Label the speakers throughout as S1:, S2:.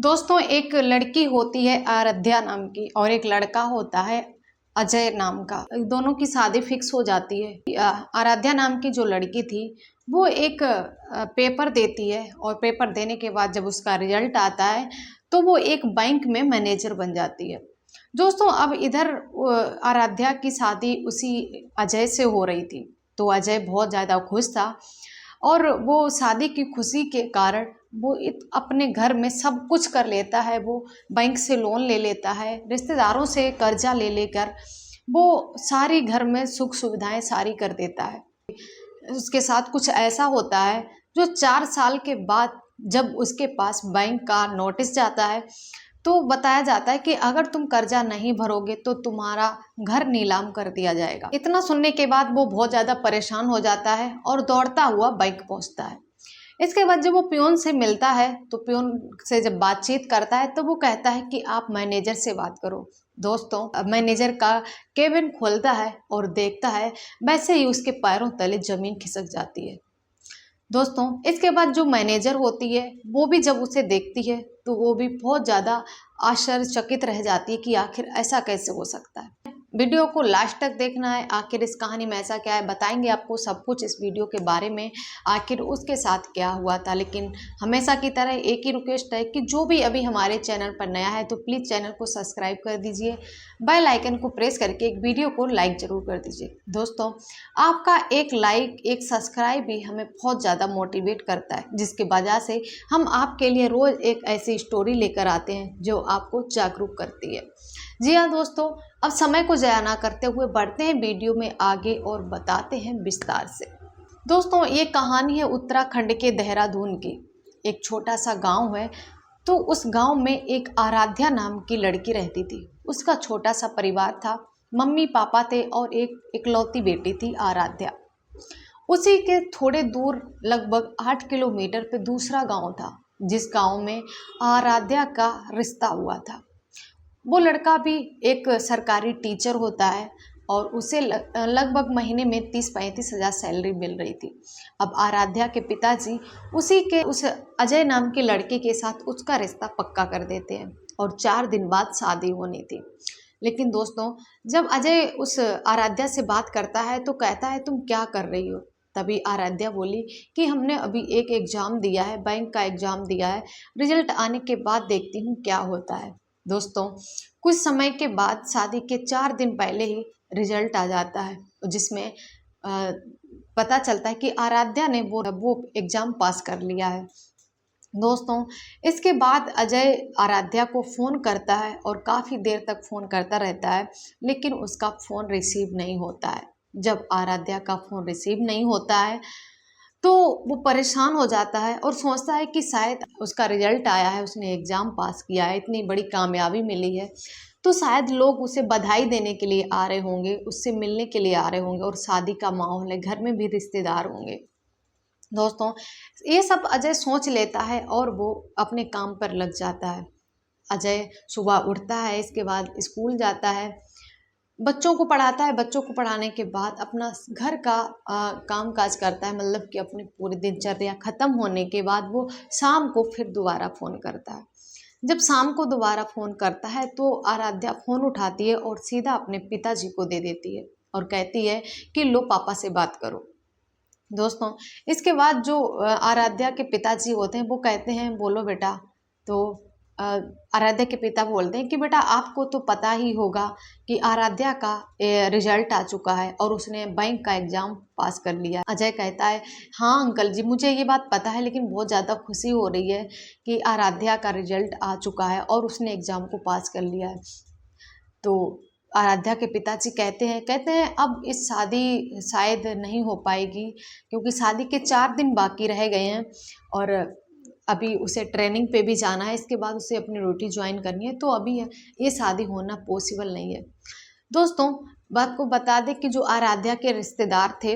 S1: दोस्तों, एक लड़की होती है आराध्या नाम की और एक लड़का होता है अजय नाम का। दोनों की शादी फिक्स हो जाती है। आराध्या नाम की जो लड़की थी वो एक पेपर देती है और पेपर देने के बाद जब उसका रिजल्ट आता है तो वो एक बैंक में मैनेजर बन जाती है। दोस्तों, अब इधर आराध्या की शादी उसी अजय से हो रही थी तो अजय बहुत ज़्यादा खुश था और वो शादी की खुशी के कारण वो अपने घर में सब कुछ कर लेता है। वो बैंक से लोन ले लेता है, रिश्तेदारों से कर्जा ले लेकर वो सारी घर में सुख सुविधाएं सारी कर देता है। उसके साथ कुछ ऐसा होता है जो 4 साल के बाद जब उसके पास बैंक का नोटिस जाता है तो बताया जाता है कि अगर तुम कर्जा नहीं भरोगे तो तुम्हारा घर नीलाम कर दिया जाएगा। इतना सुनने के बाद वो बहुत ज़्यादा परेशान हो जाता है और दौड़ता हुआ बैंक पहुंचता है। इसके बाद जब वो पियून से मिलता है तो पियून से जब बातचीत करता है तो वो कहता है कि आप मैनेजर से बात करो। दोस्तों, मैनेजर का केबिन खोलता है और देखता है, वैसे ही उसके पैरों तले जमीन खिसक जाती है। दोस्तों, इसके बाद जो मैनेजर होती है वो भी जब उसे देखती है तो वो भी बहुत ज़्यादा आश्चर्यचकित रह जाती है कि आखिर ऐसा कैसे हो सकता है। वीडियो को लास्ट तक देखना है, आखिर इस कहानी में ऐसा क्या है, बताएंगे आपको सब कुछ इस वीडियो के बारे में, आखिर उसके साथ क्या हुआ था। लेकिन हमेशा की तरह एक ही रिक्वेस्ट है कि जो भी अभी हमारे चैनल पर नया है तो प्लीज़ चैनल को सब्सक्राइब कर दीजिए, बेल आइकन को प्रेस करके एक वीडियो को लाइक ज़रूर कर दीजिए। दोस्तों, आपका एक लाइक एक सब्सक्राइब भी हमें बहुत ज़्यादा मोटिवेट करता है, जिसकी वजह से हम आपके लिए रोज़ एक ऐसी स्टोरी लेकर आते हैं जो आपको जागरूक करती है। जी हाँ दोस्तों, अब समय को ज़ाया ना करते हुए बढ़ते हैं वीडियो में आगे और बताते हैं विस्तार से। दोस्तों, ये कहानी है उत्तराखंड के देहरादून की। एक छोटा सा गांव है तो उस गांव में एक आराध्या नाम की लड़की रहती थी। उसका छोटा सा परिवार था, मम्मी पापा थे और एक इकलौती बेटी थी आराध्या। उसी के थोड़े दूर लगभग 8 किलोमीटर पे दूसरा गांव था जिस गांव में आराध्या का रिश्ता हुआ था। वो लड़का भी एक सरकारी टीचर होता है और उसे लगभग महीने में 30-35 हज़ार सैलरी मिल रही थी। अब आराध्या के पिताजी उसी के उस अजय नाम के लड़के के साथ उसका रिश्ता पक्का कर देते हैं और 4 दिन बाद शादी होनी थी। लेकिन दोस्तों, जब अजय उस आराध्या से बात करता है तो कहता है, तुम क्या कर रही हो? तभी आराध्या बोली कि हमने अभी एक एग्ज़ाम दिया है, बैंक का एग्ज़ाम दिया है, रिजल्ट आने के बाद देखती हूँ क्या होता है। दोस्तों, कुछ समय के बाद शादी के 4 दिन पहले ही रिजल्ट आ जाता है जिसमें पता चलता है कि आराध्या ने वो एग्ज़ाम पास कर लिया है। दोस्तों, इसके बाद अजय आराध्या को फ़ोन करता है और काफ़ी देर तक फ़ोन करता रहता है, लेकिन उसका फ़ोन रिसीव नहीं होता है। जब आराध्या का फ़ोन रिसीव नहीं होता है तो वो परेशान हो जाता है और सोचता है कि शायद उसका रिजल्ट आया है, उसने एग्ज़ाम पास किया है, इतनी बड़ी कामयाबी मिली है तो शायद लोग उसे बधाई देने के लिए आ रहे होंगे, उससे मिलने के लिए आ रहे होंगे और शादी का माहौल है, घर में भी रिश्तेदार होंगे। दोस्तों, ये सब अजय सोच लेता है और वो अपने काम पर लग जाता है। अजय सुबह उठता है, इसके बाद स्कूल जाता है, बच्चों को पढ़ाता है। बच्चों को पढ़ाने के बाद अपना घर का काम काज करता है, मतलब कि अपनी पूरी दिनचर्या ख़त्म होने के बाद वो शाम को फिर दोबारा फ़ोन करता है। जब शाम को दोबारा फ़ोन करता है तो आराध्या फ़ोन उठाती है और सीधा अपने पिताजी को दे देती है और कहती है कि लो पापा से बात करो। दोस्तों, इसके बाद जो आराध्या के पिताजी होते हैं वो कहते हैं, बोलो बेटा। तो अ, आराध्या के पिता बोलते हैं कि बेटा आपको तो पता ही होगा कि आराध्या का रिजल्ट आ चुका है और उसने बैंक का एग्ज़ाम पास कर लिया। अजय कहता है, हाँ अंकल जी, मुझे ये बात पता है, लेकिन बहुत ज़्यादा खुशी हो रही है कि आराध्या का रिजल्ट आ चुका है और उसने एग्ज़ाम को पास कर लिया है। तो आराध्या के पिताजी कहते हैं अब इस शादी शायद नहीं हो पाएगी क्योंकि शादी के 4 दिन बाकी रह गए हैं और अभी उसे ट्रेनिंग पे भी जाना है, इसके बाद उसे अपनी ड्यूटी ज्वाइन करनी है, तो अभी ये शादी होना पॉसिबल नहीं है। दोस्तों, बात को बता दें कि जो आराध्या के रिश्तेदार थे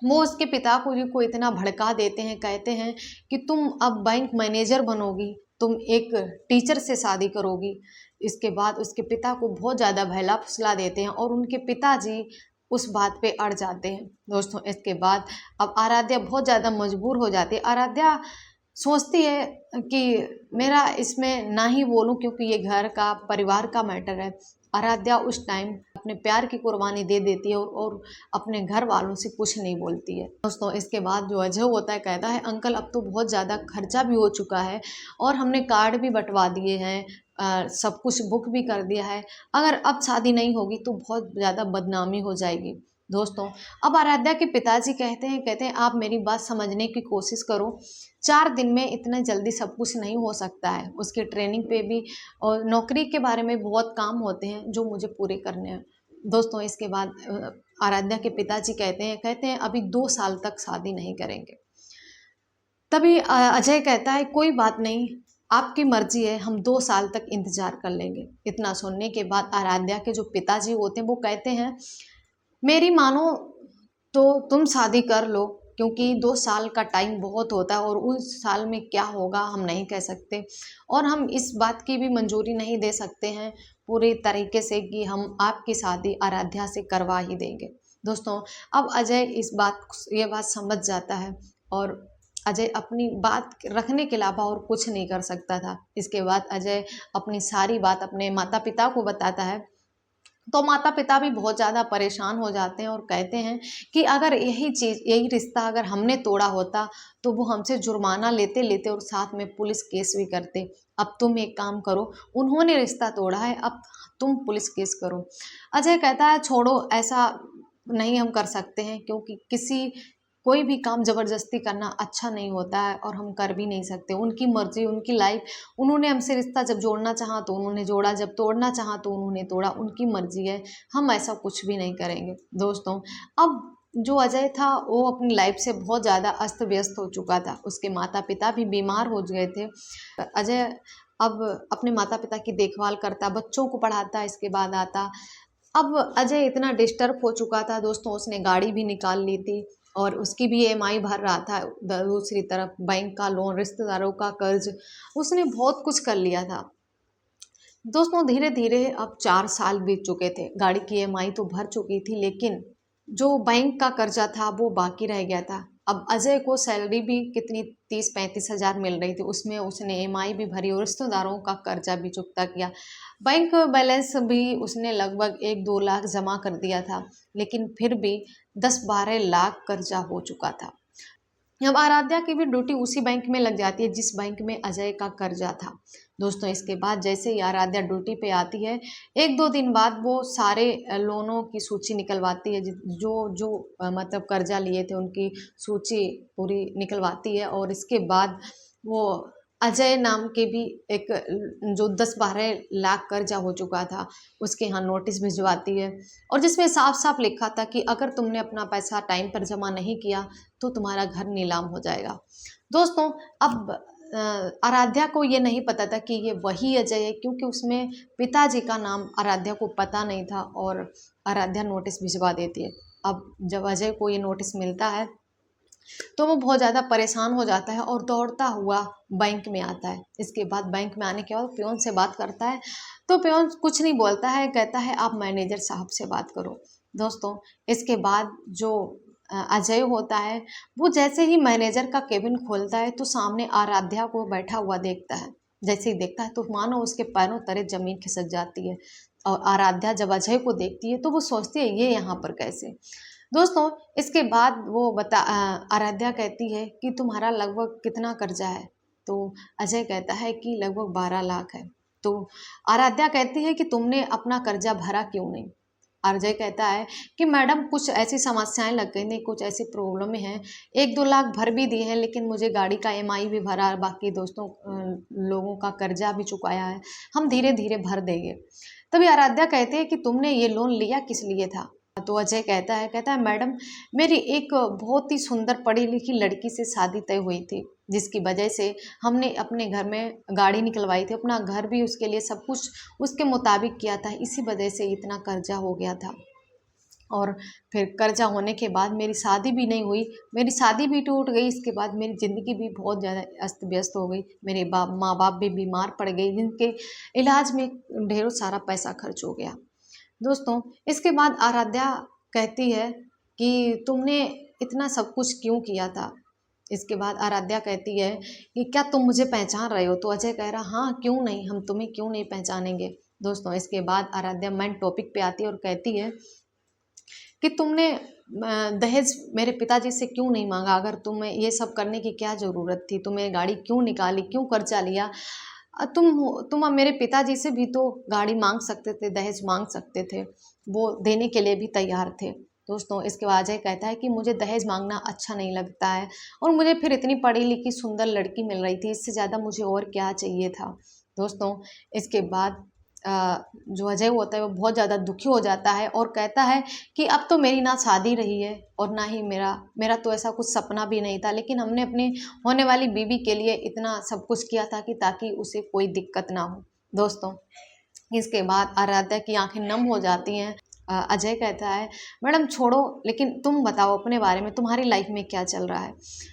S1: वो उसके पिता को इतना भड़का देते हैं, कहते हैं कि तुम अब बैंक मैनेजर बनोगी, तुम एक टीचर से शादी करोगी। इसके बाद उसके पिता को बहुत ज़्यादा बहला फुसला देते हैं और उनके पिताजी उस बात पे अड़ जाते हैं। दोस्तों, इसके बाद अब आराध्या बहुत ज़्यादा मजबूर हो जाती है। आराध्या सोचती है कि मेरा इसमें ना ही बोलूं क्योंकि ये घर का परिवार का मैटर है। आराध्या उस टाइम अपने प्यार की कुर्बानी दे देती है और अपने घर वालों से कुछ नहीं बोलती है। दोस्तों इसके बाद जो अजय होता है कहता है अंकल अब तो बहुत ज़्यादा खर्चा भी हो चुका है और हमने कार्ड भी बंटवा दिए हैं, सब कुछ बुक भी कर दिया है, अगर अब शादी नहीं होगी तो बहुत ज़्यादा बदनामी हो जाएगी। दोस्तों अब आराध्या के पिताजी कहते हैं आप मेरी बात समझने की कोशिश करो, 4 दिन में इतने जल्दी सब कुछ नहीं हो सकता है, उसकी ट्रेनिंग पे भी और नौकरी के बारे में बहुत काम होते हैं जो मुझे पूरे करने हैं। दोस्तों इसके बाद आराध्या के पिताजी कहते हैं अभी 2 साल तक शादी नहीं करेंगे। तभी अजय कहता है कोई बात नहीं, आपकी मर्जी है, हम 2 साल तक इंतजार कर लेंगे। इतना सुनने के बाद आराध्या के जो पिताजी होते हैं वो कहते हैं मेरी मानो तो तुम शादी कर लो, क्योंकि 2 साल का टाइम बहुत होता है और उस साल में क्या होगा हम नहीं कह सकते और हम इस बात की भी मंजूरी नहीं दे सकते हैं पूरी तरीके से कि हम आपकी शादी आराध्या से करवा ही देंगे। दोस्तों अब अजय ये बात समझ जाता है और अजय अपनी बात रखने के अलावा और कुछ नहीं कर सकता था। इसके बाद अजय अपनी सारी बात अपने माता पिता को बताता है तो माता पिता भी बहुत ज़्यादा परेशान हो जाते हैं और कहते हैं कि अगर यही रिश्ता अगर हमने तोड़ा होता तो वो हमसे जुर्माना लेते लेते और साथ में पुलिस केस भी करते। अब तुम एक काम करो, उन्होंने रिश्ता तोड़ा है, अब तुम पुलिस केस करो। अजय कहता है छोड़ो, ऐसा नहीं हम कर सकते हैं क्योंकि कोई भी काम ज़बरदस्ती करना अच्छा नहीं होता है और हम कर भी नहीं सकते। उनकी मर्जी, उनकी लाइफ, उन्होंने हमसे रिश्ता जब जोड़ना चाहा तो उन्होंने जोड़ा, जब तोड़ना चाहा तो उन्होंने तोड़ा, उनकी मर्जी है, हम ऐसा कुछ भी नहीं करेंगे। दोस्तों अब जो अजय था वो अपनी लाइफ से बहुत ज़्यादा अस्त व्यस्त हो चुका था, उसके माता पिता भी बीमार हो गए थे। अजय अब अपने माता पिता की देखभाल करता, बच्चों को पढ़ाता, इसके बाद आता। अब अजय इतना डिस्टर्ब हो चुका था दोस्तों, उसने गाड़ी भी निकाल ली थी और उसकी भी ईएमआई भर रहा था, दूसरी तरफ बैंक का लोन, रिश्तेदारों का कर्ज, उसने बहुत कुछ कर लिया था। दोस्तों धीरे धीरे अब 4 साल बीत चुके थे, गाड़ी की ईएमआई तो भर चुकी थी लेकिन जो बैंक का कर्जा था वो बाकी रह गया था। अब अजय को सैलरी भी कितनी 30-35 हज़ार मिल रही थी, उसमें उसने ईएमआई भी भरी और रिश्तेदारों का कर्जा भी चुकता किया। बैंक बैलेंस भी उसने लगभग 1-2 लाख जमा कर दिया था लेकिन फिर भी 10-12 लाख कर्जा हो चुका था। अब आराध्या की भी ड्यूटी उसी बैंक में लग जाती है जिस बैंक में अजय का कर्जा था। दोस्तों इसके बाद जैसे ही आराध्या ड्यूटी पे आती है, 1-2 दिन बाद वो सारे लोनों की सूची निकलवाती है, जो जो मतलब कर्जा लिए थे उनकी सूची पूरी निकलवाती है और इसके बाद वो अजय नाम के भी एक जो 10-12 लाख कर्जा हो चुका था उसके यहाँ नोटिस भिजवाती है और जिसमें साफ साफ लिखा था कि अगर तुमने अपना पैसा टाइम पर जमा नहीं किया तो तुम्हारा घर नीलाम हो जाएगा। दोस्तों अब आराध्या को ये नहीं पता था कि ये वही अजय है, क्योंकि उसमें पिताजी का नाम आराध्या को पता नहीं था और आराध्या नोटिस भिजवा देती है। अब जब अजय को ये नोटिस मिलता है तो वो बहुत ज़्यादा परेशान हो जाता है और दौड़ता हुआ बैंक में आता है। इसके बाद बैंक में आने के बाद पियोन से बात करता है तो पियोन कुछ नहीं बोलता है, कहता है आप मैनेजर साहब से बात करो। दोस्तों इसके बाद जो अजय होता है वो जैसे ही मैनेजर का केबिन खोलता है तो सामने आराध्या को बैठा हुआ देखता है। जैसे ही देखता है तो मानो उसके पैरों तले जमीन खिसक जाती है और आराध्या जब अजय को देखती है तो वो सोचती है ये यहाँ पर कैसे। दोस्तों इसके बाद वो आराध्या कहती है कि तुम्हारा लगभग कितना कर्जा है, तो अजय कहता है कि लगभग 12 लाख है। तो आराध्या कहती है कि तुमने अपना कर्जा भरा क्यों नहीं। अजय कहता है कि मैडम कुछ ऐसी समस्याएं लग गई, नहीं कुछ ऐसी प्रॉब्लम हैं, 1-2 लाख भर भी दिए हैं लेकिन मुझे गाड़ी का ईएमआई भी भरा, बाकी दोस्तों लोगों का कर्जा भी चुकाया है, हम धीरे धीरे भर देंगे। तभी आराध्या कहते हैं कि तुमने ये लोन लिया किस लिए था। तो अजय कहता है मैडम मेरी एक बहुत ही सुंदर पढ़ी लिखी लड़की से शादी तय हुई थी जिसकी वजह से हमने अपने घर में गाड़ी निकलवाई थी, अपना घर भी उसके लिए सब कुछ उसके मुताबिक किया था, इसी वजह से इतना कर्जा हो गया था। और फिर कर्जा होने के बाद मेरी शादी भी नहीं हुई, मेरी शादी भी टूट गई, इसके बाद मेरी ज़िंदगी भी बहुत ज़्यादा अस्त व्यस्त हो गई, मेरे माँ बाप भी बीमार पड़ गए जिनके इलाज में ढेरों सारा पैसा खर्च हो गया। दोस्तों इसके बाद आराध्या कहती है कि तुमने इतना सब कुछ क्यों किया था, इसके बाद आराध्या कहती है कि क्या तुम मुझे पहचान रहे हो? तो अजय कह रहा हाँ क्यों नहीं, हम तुम्हें क्यों नहीं पहचानेंगे। दोस्तों इसके बाद आराध्या मेन टॉपिक पे आती है और कहती है कि तुमने दहेज मेरे पिताजी से क्यों नहीं मांगा? अगर तुम्हें ये सब करने की क्या ज़रूरत थी? तुम्हें गाड़ी क्यों निकाली, क्यों कर्जा लिया? तुम अब मेरे पिताजी से भी तो गाड़ी मांग सकते थे, दहेज मांग सकते थे, वो देने के लिए भी तैयार थे। दोस्तों इसके बाद अजय कहता है कि मुझे दहेज मांगना अच्छा नहीं लगता है और मुझे फिर इतनी पढ़ी लिखी सुंदर लड़की मिल रही थी, इससे ज़्यादा मुझे और क्या चाहिए था। दोस्तों इसके बाद जो अजय होता है वो बहुत ज़्यादा दुखी हो जाता है और कहता है कि अब तो मेरी ना शादी रही है और ना ही मेरा मेरा तो ऐसा कुछ सपना भी नहीं था, लेकिन हमने अपनी होने वाली बीवी के लिए इतना सब कुछ किया था कि ताकि उसे कोई दिक्कत ना हो। दोस्तों इसके बाद आराध्या की आंखें नम हो जाती हैं। अजय कहता है मैडम छोड़ो, लेकिन तुम बताओ अपने बारे में, तुम्हारी लाइफ में क्या चल रहा है?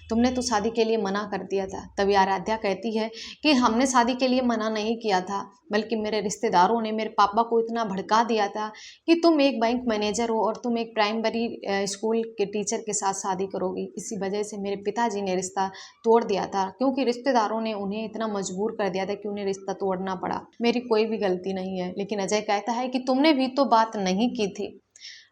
S1: तुमने तो शादी के लिए मना कर दिया था। तभी आराध्या कहती है कि हमने शादी के लिए मना नहीं किया था, बल्कि मेरे रिश्तेदारों ने मेरे पापा को इतना भड़का दिया था कि तुम एक बैंक मैनेजर हो और तुम एक प्राइमरी स्कूल के टीचर के साथ शादी करोगी। इसी वजह से मेरे पिताजी ने रिश्ता तोड़ दिया था, क्योंकि रिश्तेदारों ने उन्हें इतना मजबूर कर दिया था कि उन्हें रिश्ता तोड़ना पड़ा। मेरी कोई भी गलती नहीं है। लेकिन अजय कहता है कि तुमने भी तो बात नहीं की थी।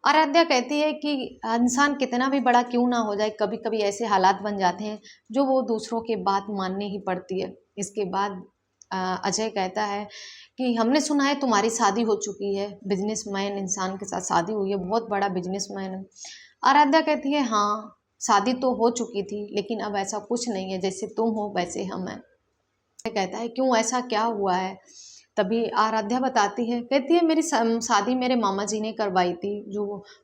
S1: आराध्या कहती है कि इंसान कितना भी बड़ा क्यों ना हो जाए, कभी कभी ऐसे हालात बन जाते हैं जो वो दूसरों की बात माननी ही पड़ती है। इसके बाद अजय कहता है कि हमने सुना है तुम्हारी शादी हो चुकी है, बिजनेसमैन इंसान के साथ शादी हुई है, बहुत बड़ा बिजनेसमैन है। आराध्या कहती है हाँ शादी तो हो चुकी थी, लेकिन अब ऐसा कुछ नहीं है, जैसे तुम हो वैसे हम हैं। कहता है क्यों, ऐसा क्या हुआ है? तभी आराध्या बताती है, कहती है मेरी शादी मेरे मामा जी ने करवाई थी, जो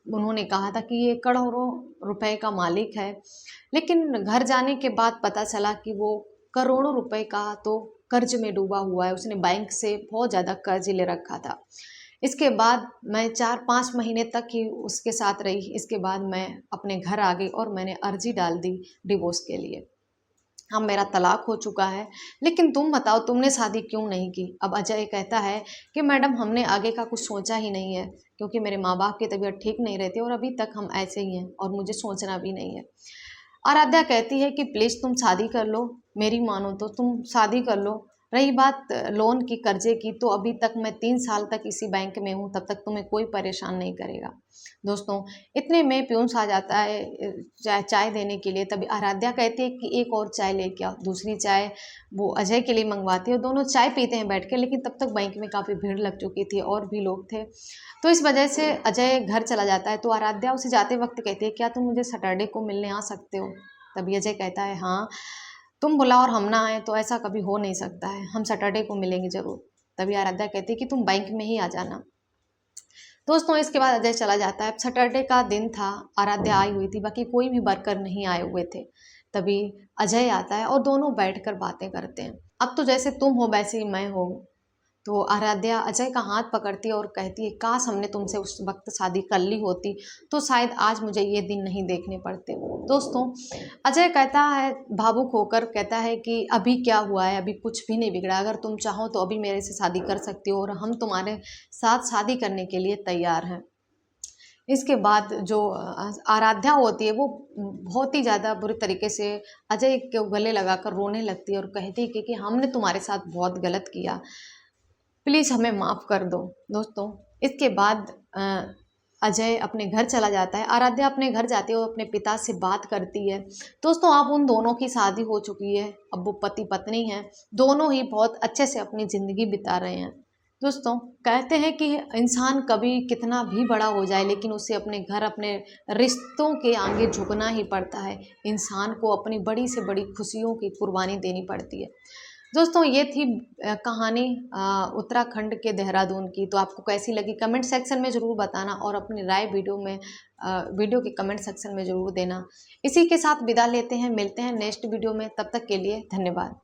S1: उन्होंने कहा था कि ये करोड़ों रुपए का मालिक है, लेकिन घर जाने के बाद पता चला कि वो करोड़ों रुपए का तो कर्ज में डूबा हुआ है, उसने बैंक से बहुत ज़्यादा कर्ज ले रखा था। इसके बाद मैं 4-5 महीने तक ही उसके साथ रही। इसके बाद मैं अपने घर आ गई और मैंने अर्जी डाल दी डिवोर्स के लिए। हाँ मेरा तलाक हो चुका है, लेकिन तुम बताओ तुमने शादी क्यों नहीं की? अब अजय कहता है कि मैडम हमने आगे का कुछ सोचा ही नहीं है, क्योंकि मेरे माँ बाप की तबीयत ठीक नहीं रहती और अभी तक हम ऐसे ही हैं और मुझे सोचना भी नहीं है। आराध्या कहती है कि प्लीज़ तुम शादी कर लो, मेरी मानो तो तुम शादी कर लो। रही बात लोन की, कर्जे की, तो अभी तक मैं 3 साल तक इसी बैंक में हूँ, तब तक तुम्हें कोई परेशान नहीं करेगा। दोस्तों इतने में प्यून्स आ जाता है चाय देने के लिए। तभी आराध्या कहती है कि एक और चाय लेके आओ। दूसरी चाय वो अजय के लिए मंगवाती है, दोनों चाय पीते हैं बैठ के, लेकिन तब तक बैंक में काफ़ी भीड़ लग चुकी थी और भी लोग थे, तो इस वजह से अजय घर चला जाता है। तो आराध्या उसे जाते वक्त कहती है क्या तुम मुझे सैटरडे को मिलने आ सकते हो? तभी अजय कहता है हाँ तुम बुलाओ और हम ना आए तो ऐसा कभी हो नहीं सकता है, हम सैटरडे को मिलेंगे ज़रूर। तभी आराध्या कहती है कि तुम बैंक में ही आ जाना। दोस्तों इसके बाद अजय चला जाता है। सैटरडे का दिन था, आराध्या आई हुई थी, बाकी कोई भी वर्कर नहीं आए हुए थे। तभी अजय आता है और दोनों बैठकर बातें करते हैं। अब तो जैसे तुम हो वैसे ही मैं हूँ। तो आराध्या अजय का हाथ पकड़ती है और कहती है काश हमने तुमसे उस वक्त शादी कर ली होती, तो शायद आज मुझे ये दिन नहीं देखने पड़ते। दोस्तों अजय कहता है, भावुक होकर कहता है कि अभी क्या हुआ है, अभी कुछ भी नहीं बिगड़ा, अगर तुम चाहो तो अभी मेरे से शादी कर सकती हो और हम तुम्हारे साथ शादी करने के लिए तैयार हैं। इसके बाद जो आराध्या होती है वो बहुत ही ज़्यादा बुरी तरीके से अजय के गले लगाकर रोने लगती है और कहती है कि हमने तुम्हारे साथ बहुत गलत किया, प्लीज़ हमें माफ़ कर दो। दोस्तों इसके बाद अजय अपने घर चला जाता है। आराध्या अपने घर जाती है और अपने पिता से बात करती है। दोस्तों अब उन दोनों की शादी हो चुकी है, अब वो पति पत्नी हैं, दोनों ही बहुत अच्छे से अपनी ज़िंदगी बिता रहे हैं। दोस्तों कहते हैं कि इंसान कभी कितना भी बड़ा हो जाए, लेकिन उसे अपने घर, अपने रिश्तों के आगे झुकना ही पड़ता है। इंसान को अपनी बड़ी से बड़ी खुशियों की कुर्बानी देनी पड़ती है। दोस्तों ये थी कहानी उत्तराखंड के देहरादून की। तो आपको कैसी लगी कमेंट सेक्शन में ज़रूर बताना और अपनी राय वीडियो के कमेंट सेक्शन में ज़रूर देना। इसी के साथ विदा लेते हैं, मिलते हैं नेक्स्ट वीडियो में, तब तक के लिए धन्यवाद।